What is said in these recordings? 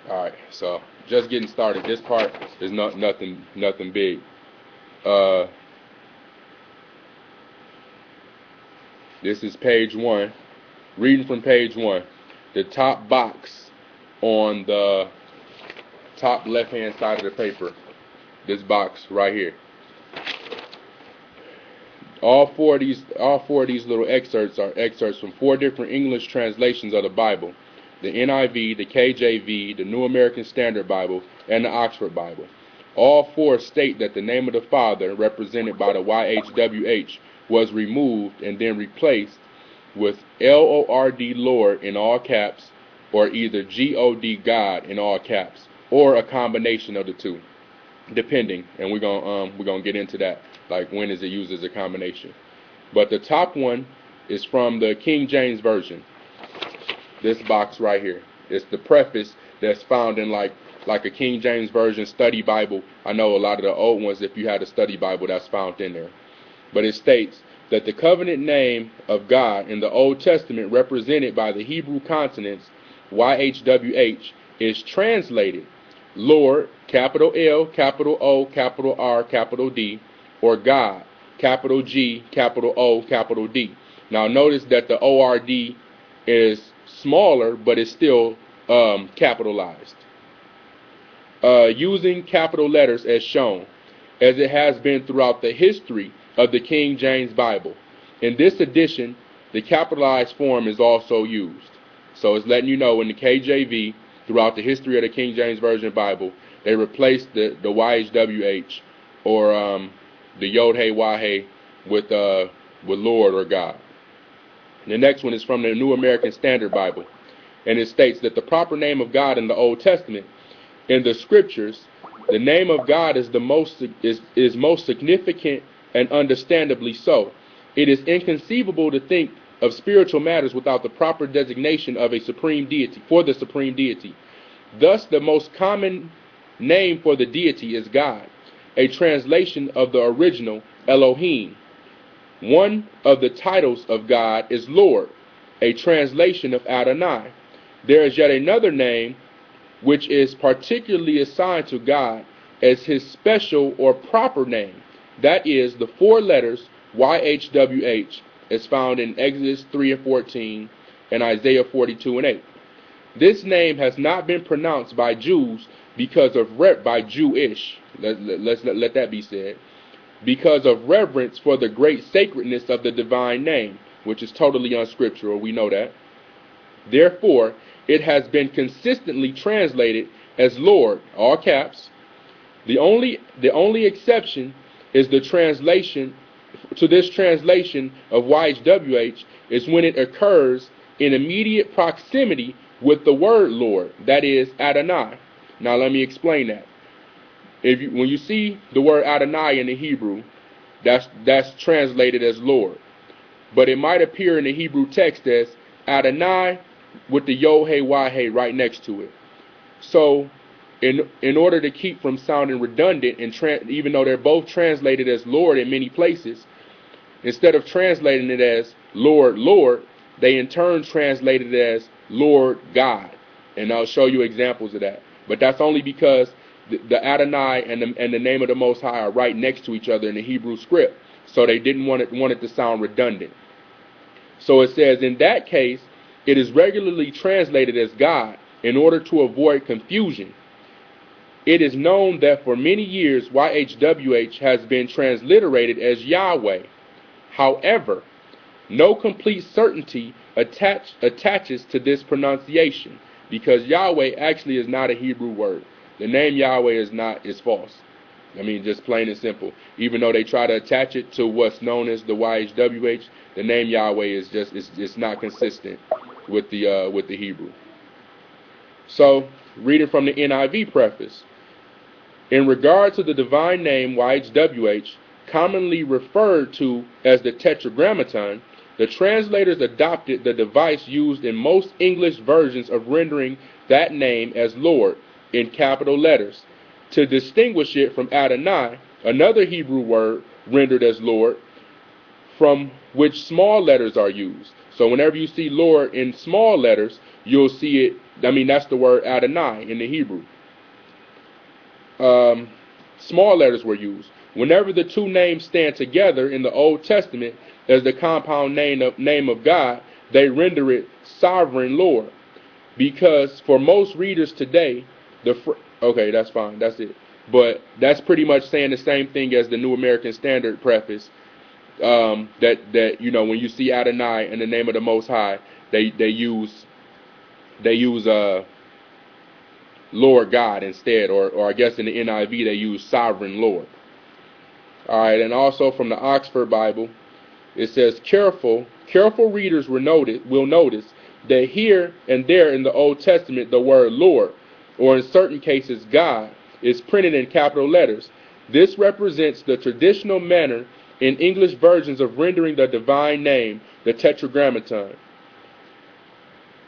All right, so just getting started. This part is nothing big. This is page 1. Reading from page 1. The top box on the top left-hand side of the paper. This box right here. All four of these little excerpts are excerpts from 4 different English translations of the Bible: the NIV, the KJV, the New American Standard Bible, and the Oxford Bible. All 4 state that the name of the Father, represented by the YHWH, was removed and then replaced with LORD, Lord, in all caps, or either GOD, God, in all caps, or a combination of the two, depending. And we're gonna get into that, like when is it used as a combination. But the top one is from the King James Version. This box right here. It's the preface that's found in like a King James Version study Bible. I know a lot of the old ones, if you had a study Bible, that's found in there. But it states that the covenant name of God in the Old Testament, represented by the Hebrew consonants YHWH, is translated Lord, capital L, capital O, capital R, capital D, or God, capital G, capital O, capital D. Now notice that the ORD is smaller, but it's still capitalized. Using capital letters as shown, as it has been throughout the history of the King James Bible. In this edition, the capitalized form is also used. So it's letting you know in the KJV, throughout the history of the King James Version Bible, they replaced the YHWH or the YHWH with Lord or God. The next one is from the New American Standard Bible, and it states that the proper name of God in the Old Testament, in the Scriptures, the name of God is most significant, and understandably so. It is inconceivable to think of spiritual matters without the proper designation of a supreme deity, for the supreme deity. Thus, the most common name for the deity is God, a translation of the original Elohim. One of the titles of God is Lord, a translation of Adonai. There is yet another name which is particularly assigned to God as his special or proper name. That is the 4 letters YHWH, is found in Exodus 3:14 and Isaiah 42:8. This name has not been pronounced by Jews because of by Jewish. Let that be said. Because of reverence for the great sacredness of the divine name, which is totally unscriptural, we know that. Therefore, it has been consistently translated as Lord, all caps. The only exception is the translation to this translation of YHWH is when it occurs in immediate proximity with the word Lord, that is Adonai. Now let me explain that. When you see the word Adonai in the Hebrew, that's translated as Lord, but it might appear in the Hebrew text as Adonai with the YHWH right next to it. So in order to keep from sounding redundant, and even though they're both translated as Lord in many places, instead of translating it as Lord, Lord, they in turn translate it as Lord God. And I'll show you examples of that. But that's only because the Adonai and the name of the Most High are right next to each other in the Hebrew script. So they didn't want it to sound redundant. So it says, in that case, it is regularly translated as God in order to avoid confusion. It is known that for many years YHWH has been transliterated as Yahweh. However, no complete certainty attaches to this pronunciation, because Yahweh actually is not a Hebrew word. The name Yahweh is false. I mean, just plain and simple. Even though they try to attach it to what's known as the YHWH, the name Yahweh is it's not consistent with the Hebrew. So, reading from the NIV preface. In regard to the divine name YHWH, commonly referred to as the Tetragrammaton, the translators adopted the device used in most English versions of rendering that name as Lord in capital letters, to distinguish it from Adonai, another Hebrew word rendered as Lord, from which small letters are used. So whenever you see Lord in small letters, you'll see it I mean, that's the word Adonai in the Hebrew. Small letters were used. Whenever the two names stand together in the Old Testament as the compound name of God, they render it Sovereign Lord. Because for most readers today, okay, that's fine, that's it. But that's pretty much saying the same thing as the New American Standard preface. That you know, when you see Adonai in the name of the Most High, they use Lord God instead, or I guess in the NIV they use Sovereign Lord. All right, and also from the Oxford Bible, it says careful readers will notice that here and there in the Old Testament the word Lord, or in certain cases God, is printed in capital letters. This represents the traditional manner in English versions of rendering the divine name, the Tetragrammaton.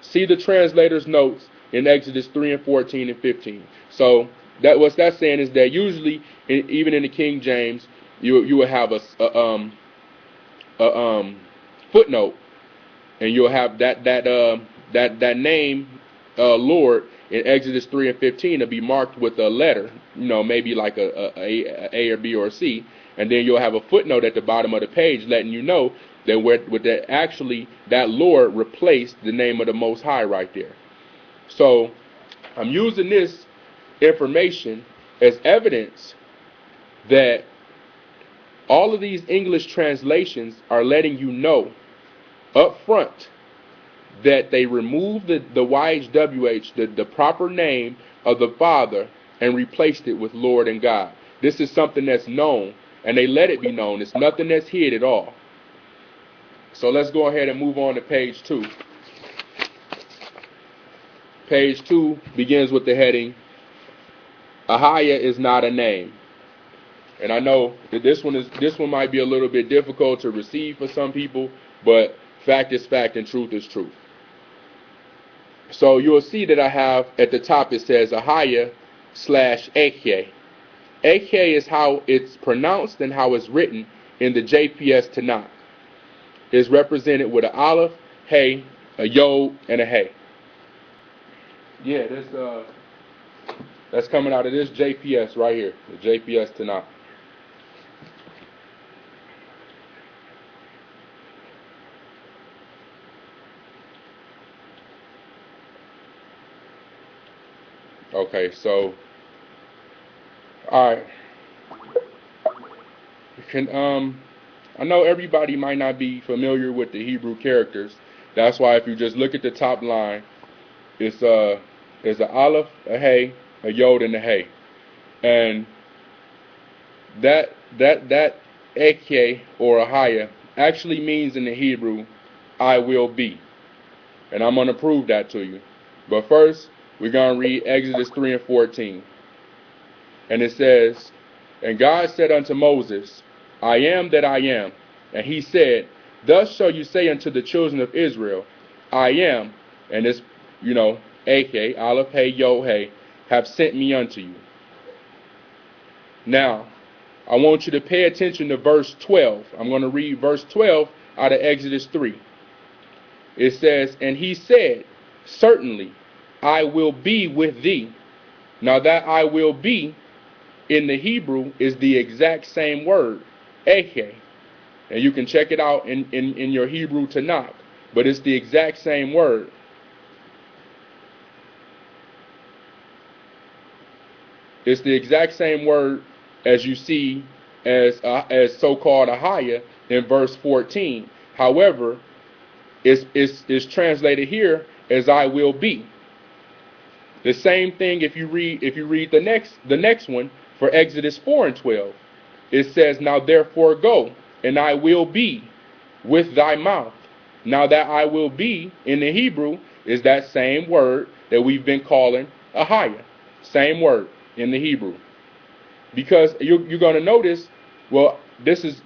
See the translator's notes in Exodus 3 and 14 and 15. So what that's saying is that usually, even in the King James, you will have a footnote, and you'll have that name Lord in Exodus 3 and 15 to be marked with a letter, you know, maybe like a or B or C, and then you'll have a footnote at the bottom of the page letting you know that actually that Lord replaced the name of the Most High right there. So I'm using this information as evidence that all of these English translations are letting you know up front that they removed the YHWH, the proper name of the Father, and replaced it with Lord and God. This is something that's known, and they let it be known. It's nothing that's hid at all. So let's go ahead and move on to page 2. Page 2 begins with the heading, Ahayah is not a name. And I know that this one might be a little bit difficult to receive for some people, but fact is fact and truth is truth. So you'll see that I have at the top it says Ahayah /Ahayah. Ahayah is how it's pronounced and how it's written in the JPS Tanakh. It's represented with an aleph, hey, a yod, and a hey. Yeah, that's coming out of this JPS right here, the JPS Tanakh. Okay, so, all right. I know everybody might not be familiar with the Hebrew characters. That's why if you just look at the top line, it's an aleph, a hey, a yod, and a hey, and that Ahayah or Ahayah actually means in the Hebrew, I will be, and I'm going to prove that to you. But first, we're going to read Exodus 3 and 14. And it says, and God said unto Moses, I am that I am. And he said, thus shall you say unto the children of Israel, I am, and it's, you know, Ahayah, aleph, hey, yod, hey, have sent me unto you. Now, I want you to pay attention to verse 12. I'm going to read verse 12 out of Exodus 3. It says, and he said, certainly, I will be with thee. Now that I will be in the Hebrew is the exact same word, Ahayah. And you can check it out in your Hebrew Tanakh. But it's the exact same word. It's the exact same word as you see as so-called Ahayah in verse 14. However, it's translated here as I will be. The same thing if you read the next one for Exodus 4 and 12. It says, now therefore go, and I will be with thy mouth. Now that I will be in the Hebrew is that same word that we've been calling Ahayah. Same word in the Hebrew. Because you're going to notice, well, this is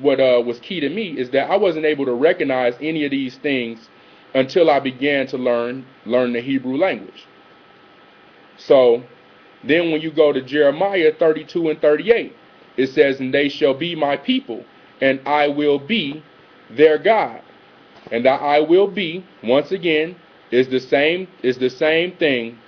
what was key to me, is that I wasn't able to recognize any of these things until I began to learn the Hebrew language. So then when you go to Jeremiah 32 and 38, it says, and they shall be my people, and I will be their God. And that I will be, once again, is the same thing